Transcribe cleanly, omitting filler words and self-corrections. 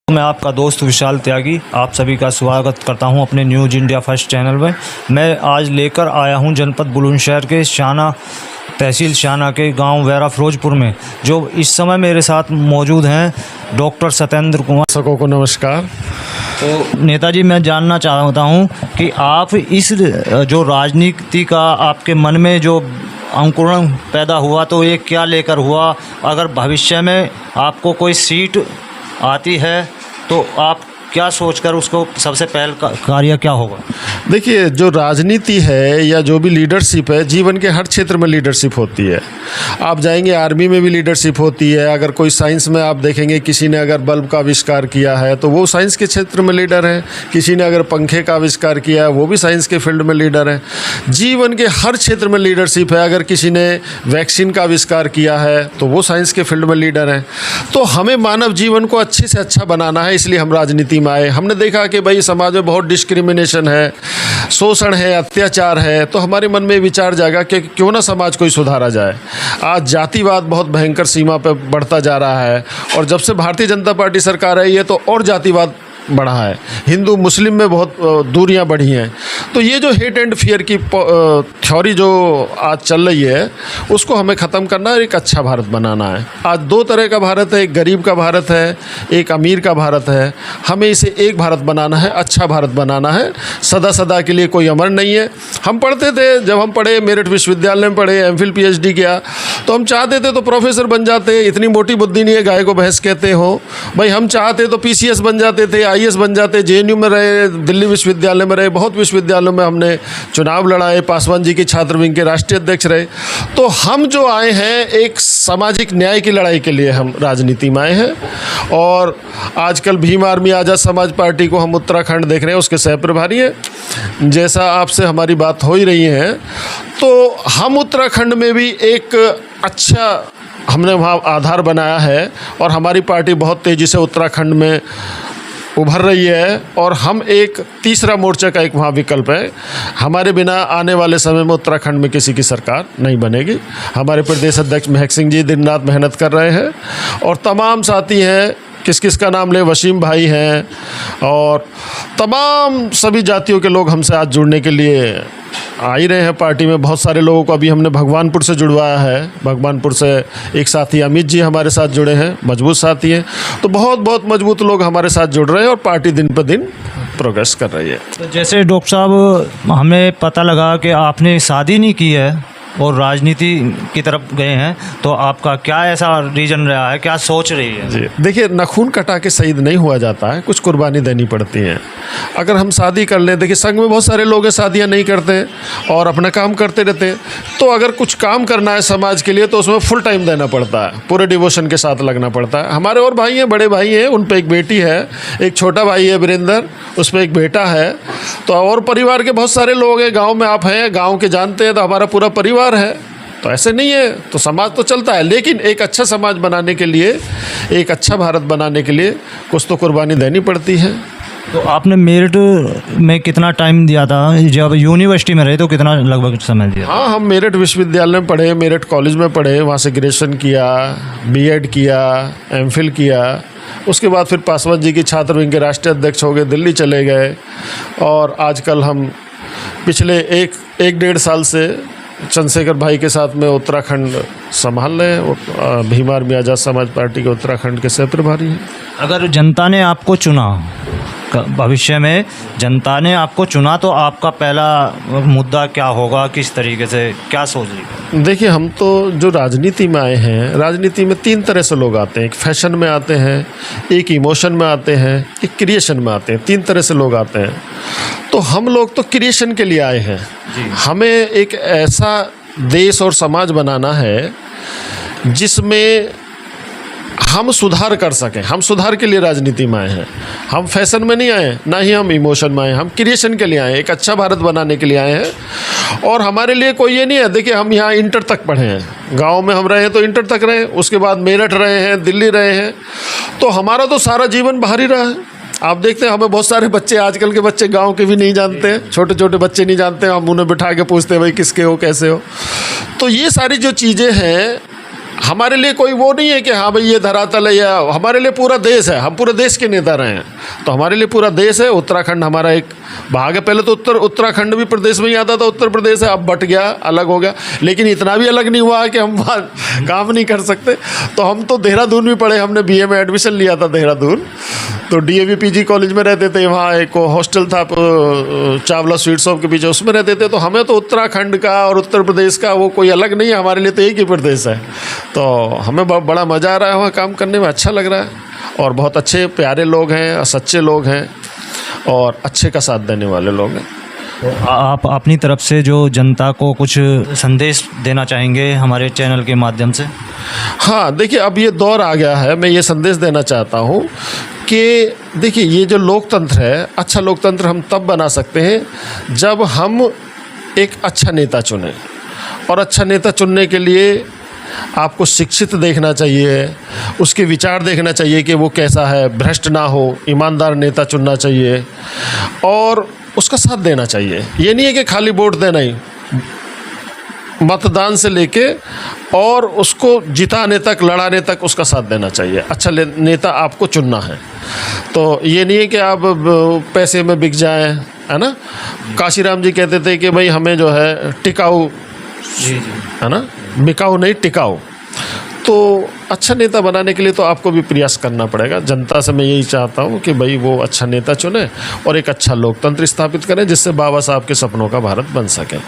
मैं आपका दोस्त विशाल त्यागी आप सभी का स्वागत करता हूं अपने न्यूज़ इंडिया फर्स्ट चैनल में। मैं आज लेकर आया हूं जनपद बुलंदशहर के शाना तहसील शाना के गांव वैरा फिरोजपुर में। जो इस समय मेरे साथ मौजूद हैं डॉक्टर सत्येंद्र कुमार। दर्शकों को नमस्कार। तो नेताजी, मैं जानना चाहता हूं कि आप इस जो राजनीति का आपके मन में जो अंकुरण पैदा हुआ तो ये क्या लेकर हुआ, अगर भविष्य में आपको कोई सीट आती है तो आप क्या सोचकर उसको सबसे पहल कार्य क्या होगा? देखिए, जो राजनीति है या जो भी लीडरशिप है, जीवन के हर क्षेत्र में लीडरशिप होती है। आप जाएंगे आर्मी में भी लीडरशिप होती है। अगर कोई साइंस में आप देखेंगे, किसी ने अगर बल्ब का आविष्कार किया है तो वो साइंस के क्षेत्र में लीडर है। किसी ने अगर पंखे का आविष्कार किया है वो भी साइंस के फील्ड में लीडर है। जीवन के हर क्षेत्र में लीडरशिप है। अगर किसी ने वैक्सीन का आविष्कार किया है तो वो साइंस के फील्ड में लीडर है। तो हमें मानव जीवन को अच्छे से अच्छा बनाना है, इसलिए हम राजनीति में आए। हमने देखा कि भाई समाज में बहुत डिस्क्रिमिनेशन है, शोषण है, अत्याचार है, तो हमारे मन में विचार जागा कि क्यों ना समाज को ही सुधारा जाए। आज जातिवाद बहुत भयंकर सीमा पर बढ़ता जा रहा है और जब से भारतीय जनता पार्टी सरकार आई है तो और जातिवाद बढ़ा है। हिंदू मुस्लिम में बहुत दूरियां बढ़ी हैं। तो ये जो हेट एंड फियर की थ्योरी जो आज चल रही है उसको हमें ख़त्म करना है, एक अच्छा भारत बनाना है। आज दो तरह का भारत है, एक गरीब का भारत है, एक अमीर का भारत है। हमें इसे एक भारत बनाना है, अच्छा भारत बनाना है। सदा सदा के लिए कोई अमर नहीं है। हम पढ़ते थे, जब हम पढ़े मेरठ विश्वविद्यालय में पढ़े, एमफिल पीएचडी किया, तो हम चाहते थे तो प्रोफेसर बन जाते। इतनी मोटी बुद्धि नहीं है, गाय को भैंस कहते हो भाई। हम चाहते तो पीसीएस बन जाते थे, आईएएस बन जाते। जेएनयू में रहे, दिल्ली विश्वविद्यालय में रहे, बहुत विश्वविद्यालयों में हमने चुनाव लड़ाए। पासवान जी के छात्र विंग के राष्ट्रीय अध्यक्ष रहे। तो हम जो आए हैं एक सामाजिक न्याय की लड़ाई के लिए हम राजनीति में आए हैं। और आजकल भीम आर्मी आज़ाद समाज पार्टी को हम उत्तराखंड देख रहे हैं, उसके सह प्रभारी हैं। जैसा आपसे हमारी बात हो ही रही है, तो हम उत्तराखंड में भी एक अच्छा हमने वहाँ आधार बनाया है और हमारी पार्टी बहुत तेज़ी से उत्तराखंड में उभर रही है। और हम एक तीसरा मोर्चा का एक वहाँ विकल्प है। हमारे बिना आने वाले समय में उत्तराखंड में किसी की सरकार नहीं बनेगी। हमारे प्रदेश अध्यक्ष महक सिंह जी दिन रात मेहनत कर रहे हैं और तमाम साथी हैं, किस किस का नाम ले, वसीम भाई हैं और तमाम सभी जातियों के लोग हमसे आज जुड़ने के लिए आ ही रहे हैं। पार्टी में बहुत सारे लोगों को अभी हमने भगवानपुर से जुड़वाया है। भगवानपुर से एक साथी अमित जी हमारे साथ जुड़े हैं, मजबूत साथी हैं। तो बहुत बहुत मजबूत लोग हमारे साथ जुड़ रहे हैं और पार्टी दिन पर दिन प्रोग्रेस कर रही है। तो जैसे डॉक्टर साहब, हमें पता लगा कि आपने शादी नहीं की है और राजनीति की तरफ गए हैं, तो आपका क्या ऐसा रीज़न रहा है, क्या सोच रही है? जी देखिए, नखून कटा के शहीद नहीं हुआ जाता है, कुछ कुर्बानी देनी पड़ती है। अगर हम शादी कर लें, देखिए संघ में बहुत सारे लोग हैं शादियां नहीं करते और अपना काम करते रहते हैं। तो अगर कुछ काम करना है समाज के लिए तो उसमें फुल टाइम देना पड़ता है, पूरे डिवोशन के साथ लगना पड़ता है। हमारे और भाई हैं, बड़े भाई हैं, उन पर एक बेटी है, एक छोटा भाई है वीरेंद्र, उस पर एक बेटा है। तो और परिवार के बहुत सारे लोग हैं। गाँव में आप हैं, गाँव के जानते हैं, तो हमारा पूरा परिवार है। तो ऐसे नहीं है, तो समाज तो चलता है, लेकिन एक अच्छा समाज बनाने के लिए, एक अच्छा भारत बनाने के लिए कुछ तो कुर्बानी देनी पड़ती है। तो आपने मेरिट में कितना टाइम दिया था? जब यूनिवर्सिटी में रहे तो कितना लगभग समय दिया? हाँ, हम मेरठ विश्वविद्यालय में पढ़े, मेरठ कॉलेज में पढ़े, वहाँ से ग्रेजुएशन किया, बीएड किया, एमफिल किया। उसके बाद फिर पासवान जी के छात्र विंग के राष्ट्रीय अध्यक्ष हो गए, दिल्ली चले गए। और आजकल हम पिछले एक डेढ़ साल से चंद्रशेखर भाई के साथ में उत्तराखंड संभाल रहे हैं। भीम आर्मी आज़ाद समाज पार्टी के उत्तराखंड के सह प्रभारी हैं। अगर जनता ने आपको चुना, भविष्य में जनता ने आपको चुना, तो आपका पहला मुद्दा क्या होगा? किस तरीके से क्या सोच रही? देखिए, हम तो जो राजनीति में आए हैं, राजनीति में तीन तरह से लोग आते हैं। एक फैशन में आते हैं, एक इमोशन में आते हैं, एक क्रिएशन में आते हैं। तीन तरह से लोग आते हैं। तो हम लोग तो क्रिएशन के लिए आए हैं। हमें एक ऐसा देश और समाज बनाना है जिसमें हम सुधार कर सकें। हम सुधार के लिए राजनीति में आए हैं। हम फैशन में नहीं आए, ना ही हम इमोशन में आए, हम क्रिएशन के लिए आए हैं, एक अच्छा भारत बनाने के लिए आए हैं। और हमारे लिए कोई ये नहीं है, देखिए हम यहाँ इंटर तक पढ़े हैं, गांव में हम रहे हैं तो इंटर तक रहे, उसके बाद मेरठ रहे हैं, दिल्ली रहे हैं। तो हमारा तो सारा जीवन बाहर ही रहा है। आप देखते हैं हमें बहुत सारे बच्चे, आजकल के बच्चे गांव के भी नहीं जानते हैं, छोटे छोटे बच्चे नहीं जानते हैं। हम उन्हें बिठा के पूछते हैं भाई किसके हो, कैसे हो। तो ये सारी जो चीज़ें हैं हमारे लिए कोई वो नहीं है कि हाँ भाई ये धरातल है, या हमारे लिए पूरा देश है, हम पूरे देश के नेता रहे हैं, तो हमारे लिए पूरा देश है। उत्तराखंड हमारा एक भाग है। पहले तो उत्तराखंड भी प्रदेश में ही आता था, उत्तर प्रदेश है, अब बट गया, अलग हो गया, लेकिन इतना भी अलग नहीं हुआ कि हम वहाँ काम नहीं कर सकते। तो हम तो देहरादून भी पढ़े, हमने BA में एडमिशन लिया था देहरादून, तो DAV PG कॉलेज में रहते थे, वहाँ एक हॉस्टल था चावला स्वीट शॉप के पीछे, उसमें रहते थे। तो हमें तो उत्तराखंड का और उत्तर प्रदेश का वो कोई अलग नहीं है, हमारे लिए तो एक ही प्रदेश है। तो हमें बड़ा मज़ा आ रहा है वहाँ काम करने में, अच्छा लग रहा है, और बहुत अच्छे प्यारे लोग हैं, सच्चे लोग हैं, और अच्छे का साथ देने वाले लोग हैं। तो आप अपनी तरफ से जो जनता को कुछ संदेश देना चाहेंगे हमारे चैनल के माध्यम से? हाँ, देखिए अब ये दौर आ गया है, मैं ये संदेश देना चाहता हूँ कि देखिए ये जो लोकतंत्र है, अच्छा लोकतंत्र हम तब बना सकते हैं जब हम एक अच्छा नेता चुनें। और अच्छा नेता चुनने के लिए आपको शिक्षित देखना चाहिए, उसके विचार देखना चाहिए कि वो कैसा है, भ्रष्ट ना हो, ईमानदार नेता चुनना चाहिए, और उसका साथ देना चाहिए। ये नहीं है कि खाली वोट देना ही, मतदान से लेके और उसको जिताने तक, लड़ाने तक उसका साथ देना चाहिए। अच्छा नेता आपको चुनना है, तो ये नहीं है कि आप पैसे में बिक जाएं, है ना। काशीराम जी कहते थे कि भाई हमें जो है टिकाऊ, है ना, बिकाऊ नहीं टिकाऊ। तो अच्छा नेता बनाने के लिए तो आपको भी प्रयास करना पड़ेगा। जनता से मैं यही चाहता हूँ कि भाई वो अच्छा नेता चुने और एक अच्छा लोकतंत्र स्थापित करें, जिससे बाबा साहब के सपनों का भारत बन सके।